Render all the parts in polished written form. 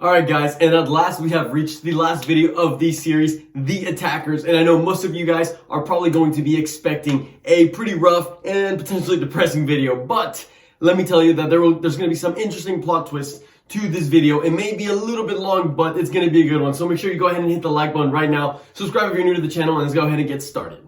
Alright guys, and at last we have reached the last video of the series, The Attackers, and I know most of you guys are probably going to be expecting a pretty rough and potentially depressing video, but let me tell you that there's going to be some interesting plot twists to this video. It may be a little bit long, but it's going to be a good one, so make sure you go ahead and hit the like button right now, subscribe if you're new to the channel, and let's go ahead and get started.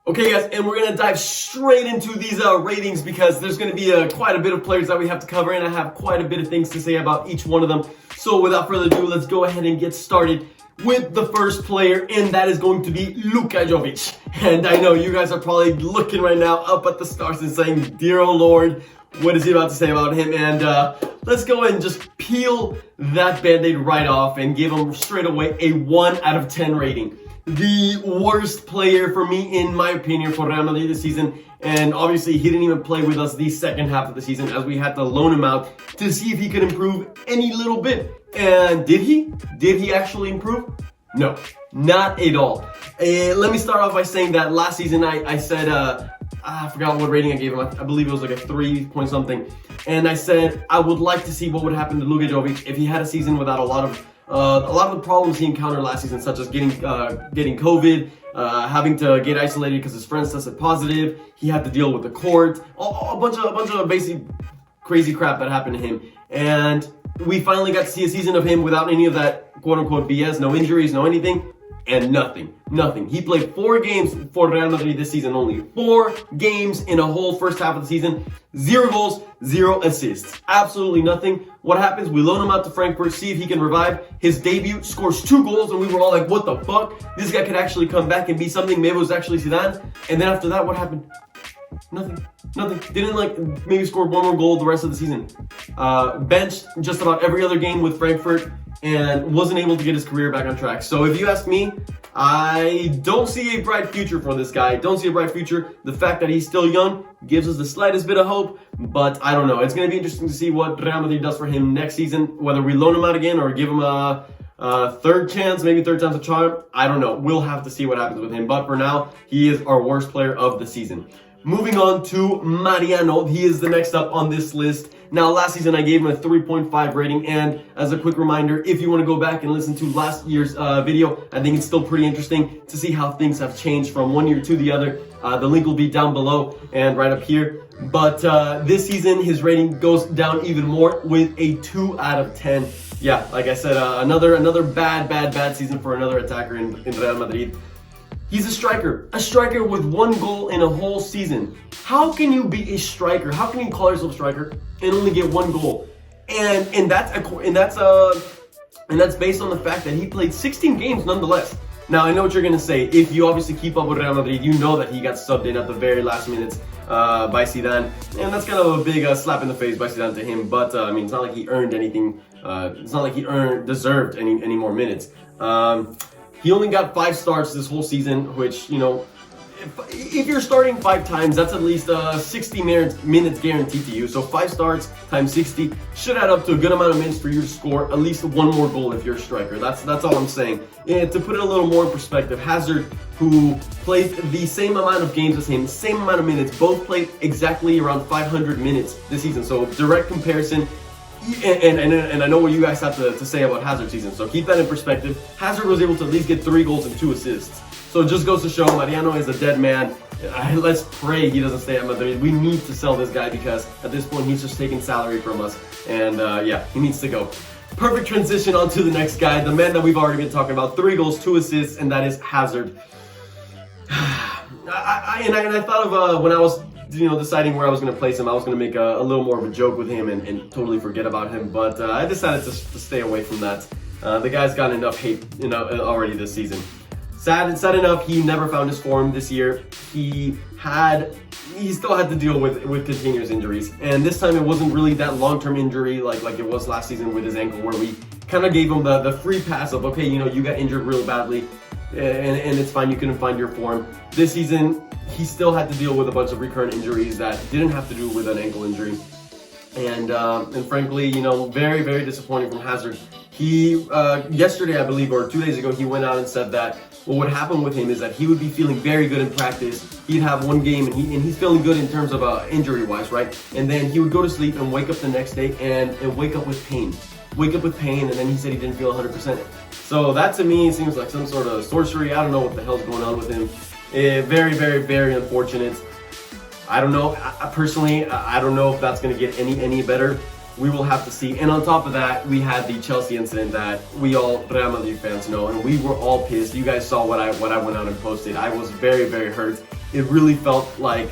Okay guys, and we're going to dive straight into these ratings because there's going to be quite a bit of players that we have to cover, and I have quite a bit of things to say about each one of them. So without further ado, let's go ahead and get started with the first player, and that is going to be Luka Jovic. And I know you guys are probably looking right now up at the stars and saying, dear oh Lord, what is he about to say about him? And let's go ahead and just peel that band-aid right off and give him straight away a 1 out of 10 rating. The worst player for me, in my opinion, for Real Madrid this season. And obviously, he didn't even play with us the second half of the season as we had to loan him out to see if he could improve any little bit. And did he? Did he actually improve? No, not at all. Let me start off by saying that last season I said, I forgot what rating I gave him. I believe it was like a 3 point something. And I said I would like to see what would happen to Luka Jovic if he had a season without a lot of the problems he encountered last season, such as getting COVID, having to get isolated because his friends tested positive. He had to deal with the court, a bunch of basic crazy crap that happened to him. And we finally got to see a season of him without any of that quote-unquote BS, no injuries, no anything, and nothing. He played 4 games for Real Madrid this season, only 4 games in a whole first half of the season. 0 goals, 0 assists. Absolutely nothing. What happens? We loan him out to Frankfurt, see if he can revive. His debut, scores 2 goals, and we were all like, what the fuck? This guy could actually come back and be something. Maybe it was actually Zidane. And then after that, what happened? Nothing. Didn't maybe score 1 more goal the rest of the season. Benched just about every other game with Frankfurt and wasn't able to get his career back on track. So if you ask me, I don't see a bright future for this guy. Don't see a bright future. The fact that he's still young gives us the slightest bit of hope, but I don't know. It's going to be interesting to see what Real Madrid does for him next season, whether we loan him out again or give him a third chance, maybe third time's a charm. I don't know. We'll have to see what happens with him, but for now, he is our worst player of the season. Moving on to Mariano, he is the next up on this list. Now, last season I gave him a 3.5 rating, and as a quick reminder, if you want to go back and listen to last year's video, I think it's still pretty interesting to see how things have changed from one year to the other. The link will be down below and right up here. But this season, his rating goes down even more with a 2 out of 10. Yeah, like I said, another bad season for another attacker in Real Madrid. He's a striker with 1 goal in a whole season. How can you be a striker? How can you call yourself a striker and only get 1 goal? And that's based on the fact that he played 16 games nonetheless. Now I know what you're gonna say. If you obviously keep up with Real Madrid, you know that he got subbed in at the very last minutes by Zidane, and that's kind of a big slap in the face by Zidane to him. But I mean, it's not like he earned anything. It's not like he deserved any more minutes. He only got 5 starts this whole season, which, you know, if you're starting 5 times, that's at least 60 minutes guaranteed to you. So 5 starts times 60 should add up to a good amount of minutes for you to score at least 1 more goal if you're a striker. That's all I'm saying. And to put it a little more in perspective, Hazard, who played the same amount of games as him, same amount of minutes, both played exactly around 500 minutes this season. So direct comparison. And I know what you guys have to say about Hazard's season, so keep that in perspective. Hazard was able to at least get 3 goals and 2 assists. So it just goes to show Mariano is a dead man. Let's pray he doesn't stay at Madrid. We need to sell this guy because at this point he's just taking salary from us. And yeah, he needs to go. Perfect transition on to the next guy, the man that we've already been talking about. 3 goals, 2 assists, and that is Hazard. I thought of when I was deciding where I was going to place him, I was going to make a little more of a joke with him and totally forget about him, but I decided to stay away from that. The guy's got enough hate, already this season. Sad enough, he never found his form this year. He still had to deal with continuous injuries, and this time it wasn't really that long-term injury like it was last season with his ankle, where we kind of gave him the free pass of, okay, you got injured real badly, and it's fine, you couldn't find your form. This season, he still had to deal with a bunch of recurrent injuries that didn't have to do with an ankle injury. And frankly, very, very disappointing from Hazard. He, yesterday, I believe, or 2 days ago, he went out and said that, what would happen with him is that he would be feeling very good in practice. He'd have one game and he's feeling good in terms of injury-wise, right? And then he would go to sleep and wake up the next day and wake up with pain. Wake up with pain, and then he said he didn't feel 100%. So that to me seems like some sort of sorcery. I don't know what the hell's going on with him. Very, very, very unfortunate. I don't know. Personally, I don't know if that's going to get any better. We will have to see. And on top of that, we had the Chelsea incident that we all Real Madrid fans know, and we were all pissed. You guys saw what I went out and posted. I was very, very hurt. It really felt like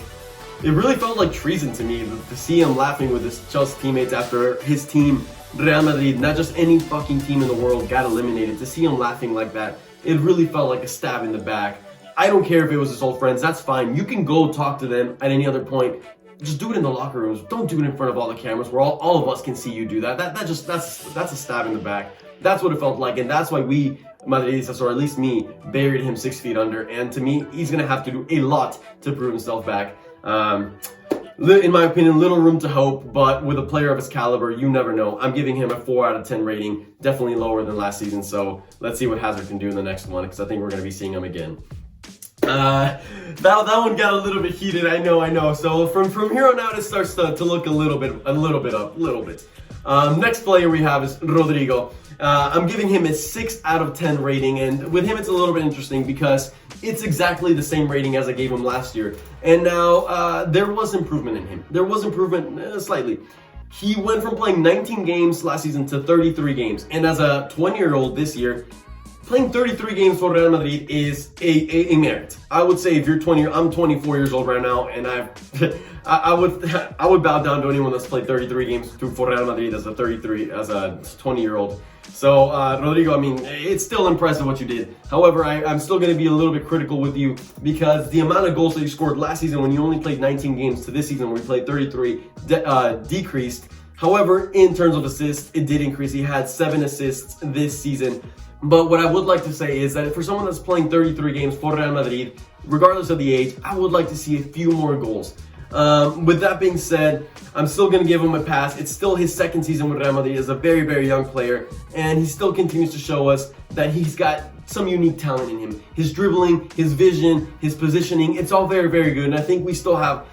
treason to me to see him laughing with his Chelsea teammates after his team, Real Madrid, not just any fucking team in the world, got eliminated. To see him laughing like that, it really felt like a stab in the back. I don't care if it was his old friends, that's fine. You can go talk to them at any other point. Just do it in the locker rooms. Don't do it in front of all the cameras where all of us can see you do that. That's a stab in the back. That's what it felt like, and that's why we, Madridistas, or at least me, buried him 6 feet under. And to me, he's gonna have to do a lot to prove himself back. In my opinion, little room to hope, but with a player of his caliber, you never know. I'm giving him a 4 out of 10 rating, definitely lower than last season. So let's see what Hazard can do in the next one, because I think we're gonna be seeing him again. That one got a little bit heated, I know. So from here on out, it starts to look a little bit up. Next player we have is Rodrigo. I'm giving him a 6 out of 10 rating, and with him it's a little bit interesting because it's exactly the same rating as I gave him last year. And now there was improvement in him. There was improvement slightly. He went from playing 19 games last season to 33 games, and as a 20-year-old this year, playing 33 games for Real Madrid is a merit. I would say if you're 20, I'm 24 years old right now, and I would bow down to anyone that's played 33 games for Real Madrid as a 20-year-old. So Rodrigo, I mean, it's still impressive what you did. However, I'm still going to be a little bit critical with you because the amount of goals that you scored last season when you only played 19 games to this season where you played 33 decreased. However, in terms of assists, it did increase. He had 7 assists this season. But what I would like to say is that for someone that's playing 33 games for Real Madrid, regardless of the age, I would like to see a few more goals. With that being said, I'm still going to give him a pass. It's still his second season with Real Madrid as a very, very young player, and he still continues to show us that he's got some unique talent in him. His dribbling, his vision, his positioning, it's all very, very good, and I think we still have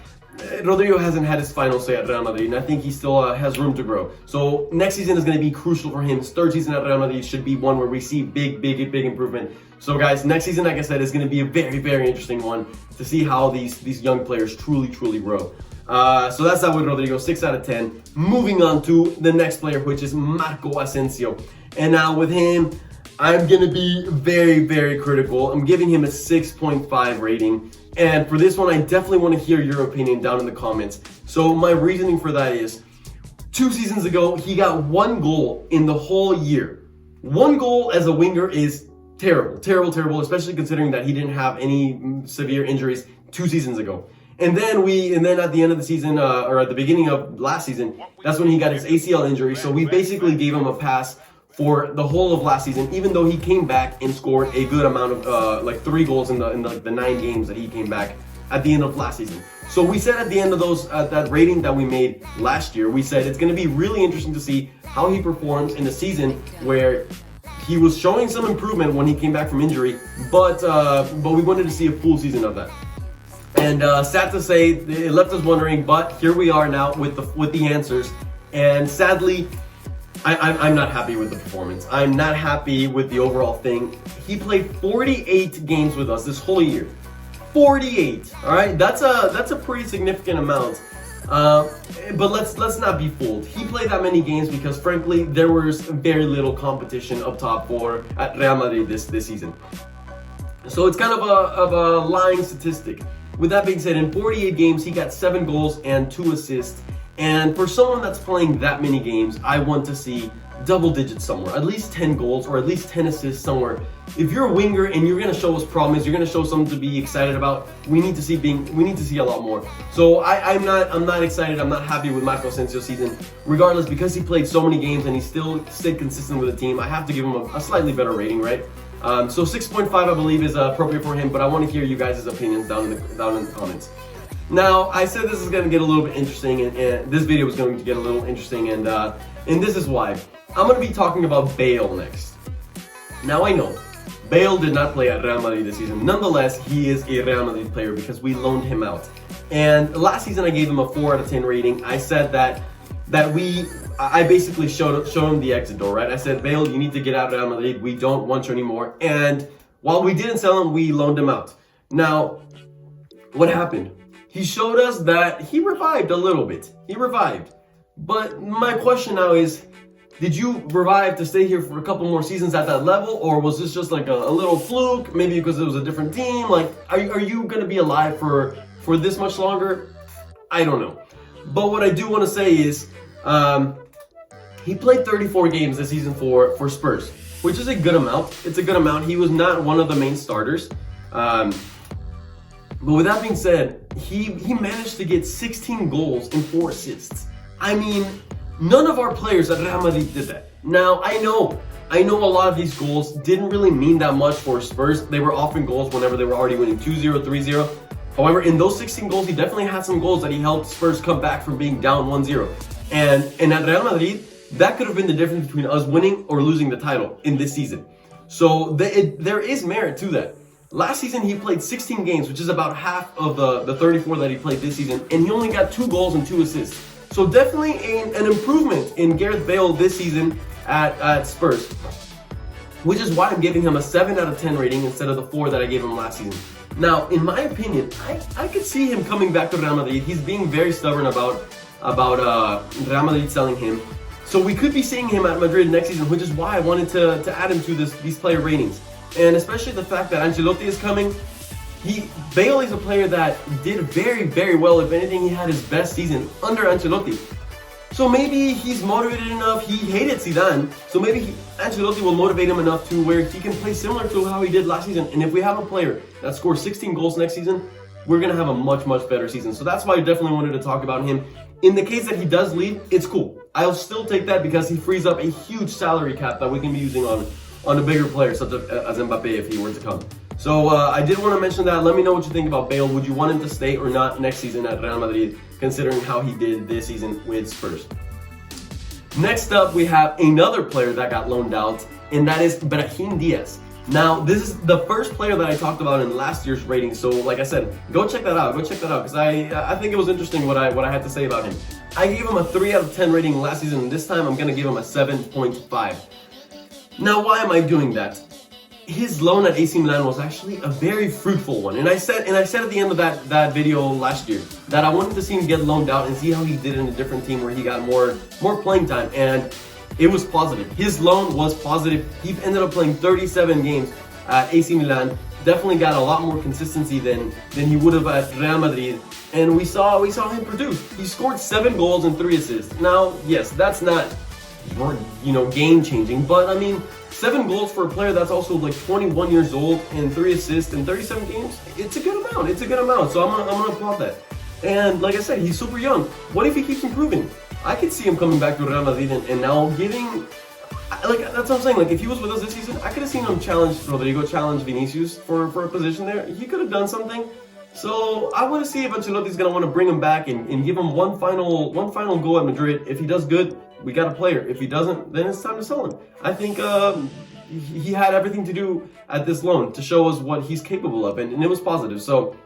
Rodrigo hasn't had his final say at Real Madrid, and I think he still has room to grow. So next season is going to be crucial for him. His third season at Real Madrid should be one where we see big improvement. So guys, next season, like I said, is going to be a very, very interesting one to see how these young players truly grow. So that's that with Rodrigo, 6 out of 10. Moving on to the next player, which is Marco Ascencio. And now with him, I'm going to be very, very critical. I'm giving him a 6.5 rating. And for this one, I definitely want to hear your opinion down in the comments. So my reasoning for that is, 2 seasons ago, he got 1 goal in the whole year. 1 goal as a winger is terrible, especially considering that he didn't have any severe injuries 2 seasons ago. And then at the end of the season, or at the beginning of last season, that's when he got his ACL injury. So we basically gave him a pass for the whole of last season, even though he came back and scored a good amount of, like 3 goals in the 9 games that he came back at the end of last season. So we said at the end of those, that rating that we made last year, we said it's going to be really interesting to see how he performs in a season where he was showing some improvement when he came back from injury, but we wanted to see a full season of that. And sad to say, it left us wondering, but here we are now with the answers. And sadly, I'm not happy with the performance. I'm not happy with the overall thing. He played 48 games with us this whole year. 48. All right, that's a pretty significant amount. But let's not be fooled. He played that many games because, frankly, there was very little competition up top at Real Madrid this season. So it's kind of a lying statistic. With that being said, in 48 games, he got 7 goals and 2 assists. And for someone that's playing that many games, I want to see double digits somewhere, at least 10 goals or at least 10 assists somewhere. If you're a winger and you're gonna show us promise, you're gonna show something to be excited about, we need to see a lot more. So I'm not excited. I'm not happy with Marco Asencio's season, regardless, because he played so many games and he still stayed consistent with the team. I have to give him a slightly better rating, right? So 6.5, I believe, is appropriate for him, but I want to hear you guys' opinions down in the comments. Now, I said this is going to get a little bit interesting, and this video is going to get a little interesting, and this is why. I'm going to be talking about Bale next. Now, I know Bale did not play at Real Madrid this season. Nonetheless, he is a Real Madrid player because we loaned him out. And last season I gave him a 4 out of 10 rating. I said that I basically showed him the exit door, right? I said, Bale, you need to get out of Real Madrid. We don't want you anymore. And while we didn't sell him, we loaned him out. Now, what happened? He showed us that he revived a little bit. He revived. But my question now is, did you revive to stay here for a couple more seasons at that level? Or was this just like a little fluke? Maybe because it was a different team? Like, are you going to be alive for this much longer? I don't know. But what I do want to say is, he played 34 games this season for Spurs, which is a good amount. It's a good amount. He was not one of the main starters. But with that being said, he managed to get 16 goals and 4 assists. I mean, none of our players at Real Madrid did that. Now, I know a lot of these goals didn't really mean that much for Spurs. They were often goals whenever they were already winning 2-0, 3-0. However, in those 16 goals, he definitely had some goals that he helped Spurs come back from being down 1-0. And at Real Madrid, that could have been the difference between us winning or losing the title in this season. So there is merit to that. Last season, he played 16 games, which is about half of the 34 that he played this season, and he only got 2 goals and 2 assists. So definitely an improvement in Gareth Bale this season at Spurs, which is why I'm giving him a 7 out of 10 rating instead of the 4 that I gave him last season. Now, in my opinion, I could see him coming back to Real Madrid. He's being very stubborn about Real Madrid selling him. So we could be seeing him at Madrid next season, which is why I wanted to add him to these player ratings. And especially the fact that Ancelotti is coming. Bale is a player that did very, very well. If anything, he had his best season under Ancelotti. So maybe he's motivated enough. He hated Zidane. So maybe Ancelotti will motivate him enough to where he can play similar to how he did last season. And if we have a player that scores 16 goals next season, we're going to have a much, much better season. So that's why I definitely wanted to talk about him. In the case that he does leave, it's cool. I'll still take that because he frees up a huge salary cap that we can be using on a bigger player such as Mbappe if he were to come. So I did want to mention that. Let me know what you think about Bale. Would you want him to stay or not next season at Real Madrid, considering how he did this season with Spurs? Next up, we have another player that got loaned out, and that is Brahim Diaz. Now, this is the first player that I talked about in last year's rating. So, like I said, go check that out. Go check that out because I think it was interesting what I had to say about him. I gave him a 3 out of 10 rating last season, and this time I'm going to give him a 7.5. Now, why am I doing that? His loan at AC Milan was actually a very fruitful one, and I said at the end of that video last year that I wanted to see him get loaned out and see how he did in a different team where he got more playing time, and it was positive. His loan was positive. He ended up playing 37 games at AC Milan. Definitely got a lot more consistency than he would have at Real Madrid, and we saw him produce. He scored 7 goals and 3 assists. Now, yes, that's not game changing, but I mean, 7 goals for a player that's also like 21 years old and 3 assists in 37 games, it's a good amount. It's a good amount. So I'm gonna applaud that. And like I said, he's super young. What if he keeps improving? I could see him coming back to Real Madrid and now giving, like, that's what I'm saying. Like, if he was with us this season, I could have seen him challenge Rodrigo, challenge Vinicius for a position there. He could have done something. So I want to see if Ancelotti's gonna want to bring him back and give him one final go at Madrid. If he does good, we got a player. If he doesn't, then it's time to sell him. I think he had everything to do at this loan to show us what he's capable of, and it was positive. So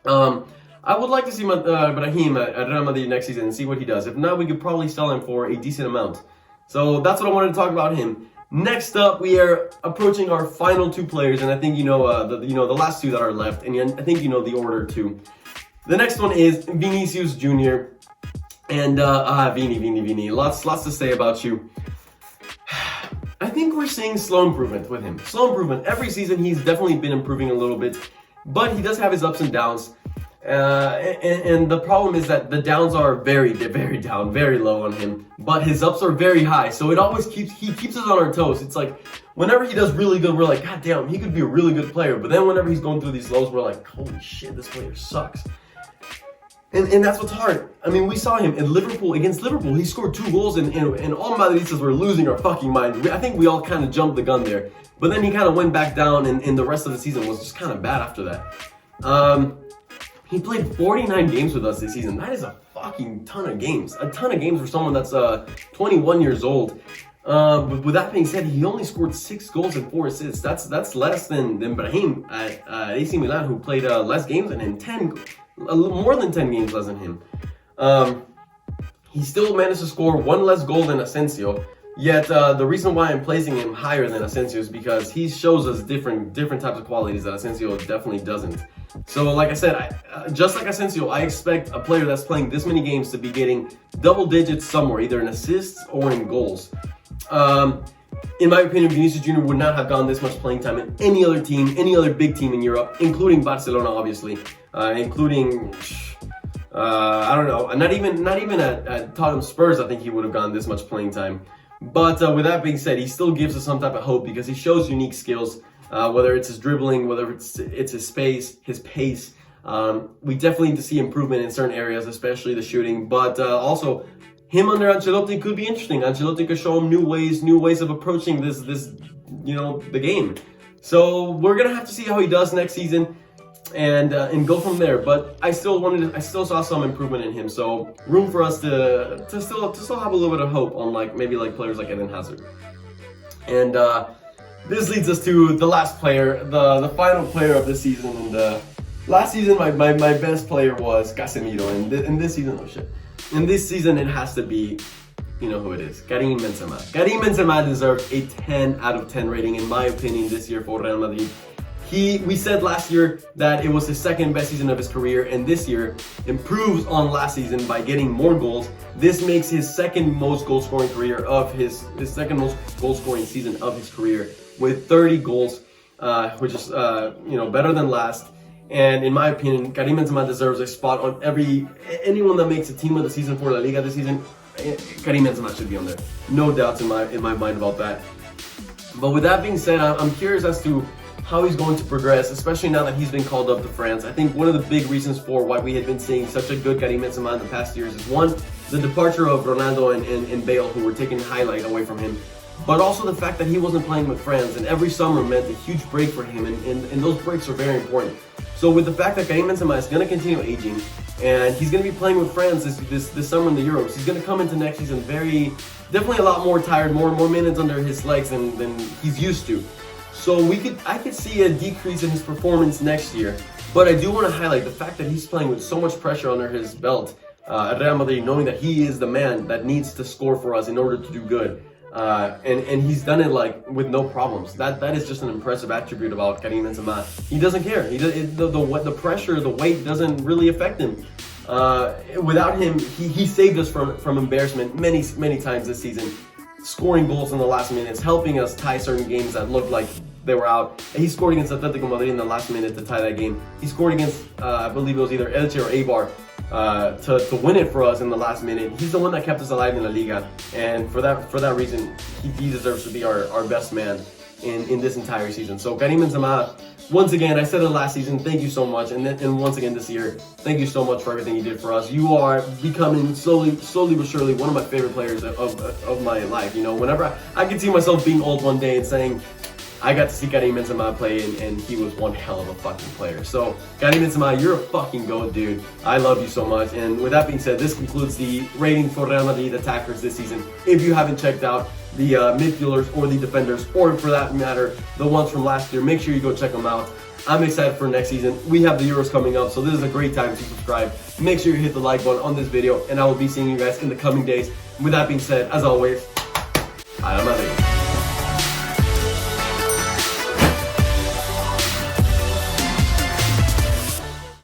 I would like to see Brahim at Real Madrid next season and see what he does. If not, we could probably sell him for a decent amount. So that's what I wanted to talk about him. Next up, we are approaching our final 2 players, and I think the last 2 that are left, and I think you know the order too. The next one is Vinicius Jr. And Vini, lots to say about you. I think we're seeing slow improvement with him. Slow improvement. Every season he's definitely been improving a little bit, but he does have his ups and downs. And the problem is that the downs are very down, very low on him, but his ups are very high. So it always keeps us on our toes. It's like whenever he does really good, we're like, God damn, he could be a really good player. But then whenever he's going through these lows, we're like, holy shit, this player sucks. And that's what's hard. I mean, we saw him against Liverpool. He scored 2 goals, and all Madridistas were losing our fucking mind. I think we all kind of jumped the gun there. But then he kind of went back down, and the rest of the season was just kind of bad after that. He played 49 games with us this season. That is a fucking ton of games. A ton of games for someone that's 21 years old. But with that being said, he only scored 6 goals and 4 assists. That's less than Brahim at AC Milan, who played less games than him, a little more than 10 games less than him. He still managed to score 1 less goal than Ascencio. Yet the reason why I'm placing him higher than Ascencio is because he shows us different types of qualities that Ascencio definitely doesn't. So like I said, just like Ascencio, I expect a player that's playing this many games to be getting double digits somewhere, either in assists or in goals. In my opinion, Vinicius Jr. would not have gotten this much playing time in any other team, any other big team in Europe, including Barcelona, obviously, including I don't know, not even at Tottenham Spurs. I think he would have gotten this much playing time. But with that being said, he still gives us some type of hope because he shows unique skills, whether it's his dribbling, whether it's his his pace. We definitely need to see improvement in certain areas, especially the shooting. But also, him under Ancelotti could be interesting. Ancelotti could show him new ways of approaching this the game. So we're gonna have to see how he does next season, and go from there. But I still saw some improvement in him. So room for us to still have a little bit of hope on maybe players like Eden Hazard. And this leads us to the last player, the final player of this season. And last season, my best player was Casemiro. And in this season, in this season, it has to be, you know who it is, Karim Benzema. Karim Benzema deserves a 10 out of 10 rating, in my opinion, this year for Real Madrid. We said last year that it was his second best season of his career, and this year improves on last season by getting more goals. This makes his second most goal scoring career of his second most goal scoring season of his career with 30 goals, which is better than last. And in my opinion, Karim Benzema deserves a spot on anyone that makes a team of the season for La Liga this season. Karim Benzema should be on there, no doubts in my mind about that. But with that being said, I'm curious as to how he's going to progress, especially now that he's been called up to France. I think one of the big reasons for why we had been seeing such a good Karim Benzema in the past years is one, the departure of Ronaldo and Bale, who were taking highlight away from him, but also the fact that he wasn't playing with France, and every summer meant a huge break for him, and those breaks are very important. So with the fact that Karim Benzema is going to continue aging, and he's going to be playing with France this summer in the Euros, he's going to come into next season definitely a lot more tired, more minutes under his legs than he's used to. So I could see a decrease in his performance next year. But I do want to highlight the fact that he's playing with so much pressure under his belt at Real Madrid, knowing that he is the man that needs to score for us in order to do good. And he's done it with no problems. That is just an impressive attribute about Karim Benzema. He doesn't care. The pressure, the weight doesn't really affect him. Without him, he saved us from embarrassment many times this season, scoring goals in the last minutes, helping us tie certain games that looked like they were out. And he scored against Atletico Madrid in the last minute to tie that game. He scored against, I believe it was either Elche or Eibar, to win it for us in the last minute. He's the one that kept us alive in La Liga, and for that reason, he deserves to be our best man in this entire season. So Karim Benzema, once again, I said it last season, thank you so much, and once again this year, thank you so much for everything you did for us. You are becoming slowly but surely one of my favorite players of my life. Whenever I can see myself being old one day and saying, I got to see Karim Benzema play, and he was one hell of a fucking player. So, Karim Benzema, you're a fucking goat, dude. I love you so much. And with that being said, this concludes the rating for Real Madrid attackers this season. If you haven't checked out the midfielders or the defenders, or for that matter, the ones from last year, make sure you go check them out. I'm excited for next season. We have the Euros coming up, so this is a great time to subscribe. Make sure you hit the like button on this video, and I will be seeing you guys in the coming days. With that being said, as always, Real Madrid.